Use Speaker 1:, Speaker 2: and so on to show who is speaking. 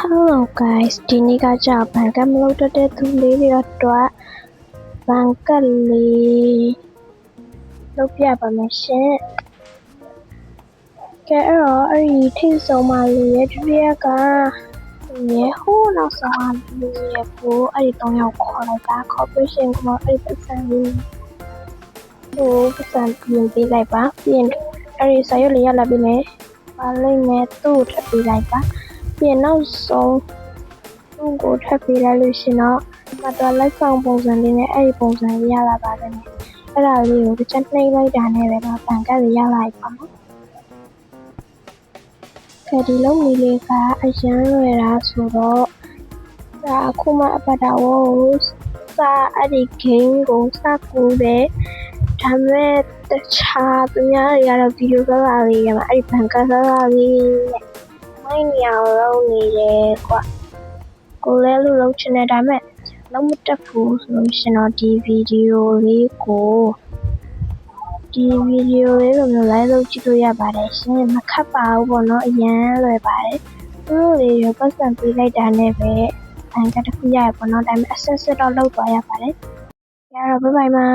Speaker 1: Hello guys ဒီနေ့ကကြောက်ဘန်ကမလုပ်တတ်သူလေးတွေတော့ဘန်ကလေးလုပ်ပြပါမယ်ရှင်ကဲအဲ့ဒီထိဆုံးမလေးရဲ့ဒုတိယကရေဟိုးနောက်ဆုံးလေးရဲ့ကိုအဲ့ဒီ3ယောက်ခေါ်လိုက်တာ corporation ကအဲ့ဒီပတ်စံလေးဟိုပတ်စံပြင်ပေးလိုက်ပါပြင်အဲ့ဒီစာရွက်လေးရလာပြီမယ်ပါလိုက်မယ်သူ့ထပ်ပေးလိုက်ပါပြင်နောက်ဆုံးသူ့ကိုထပ်ပေးလိုက်လို့ရှင်တော့မတော်လိုက်ဆောင်ပုံစံလေးနဲ့အဲ့ဒီပုံစံလေးရလာပါတယ်အဲ့ဒါလေးကိုတစ်ချက်နှိပ်လိုက်တာနဲ့ပဲတော့ဘန်ကလေးရလိုက်ပါနော်ကဲဒီလုံးလေးကအရင်လွယ်တာဆိုတော့ဒါအခုမှအပတ်တော်ကိုစာအဲ့ဒီ game ကိုစကူတယ်ဒါမဲ့တခြားသူများတွေကတော့ဗီဒီယိုကလာလေးရမှာအဲ့ဒီဘန်ကလာလေးနဲ့မိုင်းမြောင်လုံးနေတယ်ကွာကိုလည်းလူလုံးချင်တယ်ဒါမဲ့လုံးမတက်ဘူးဆိုလို့ရှင်တော့ဒီဗီဒီယိုလေးကိုလိုမျိုးလိုက်လုပ်ကြည့်လို့ရပါတယ်ရှင်မခက်ပါဘူးပေါ့နော်အရင်လွယ်ပါတယ်သူတို့လေးရောပတ်စံပေးလိုက်တာနဲ့ပဲဘန်ကတစ်ခုရရပေါ့နော်ဒါပေမဲ့အဆက်ဆက်တော့လုပ်သွားရပါတယ်ကြတော့ဘိုင်ဘိုင်ပါ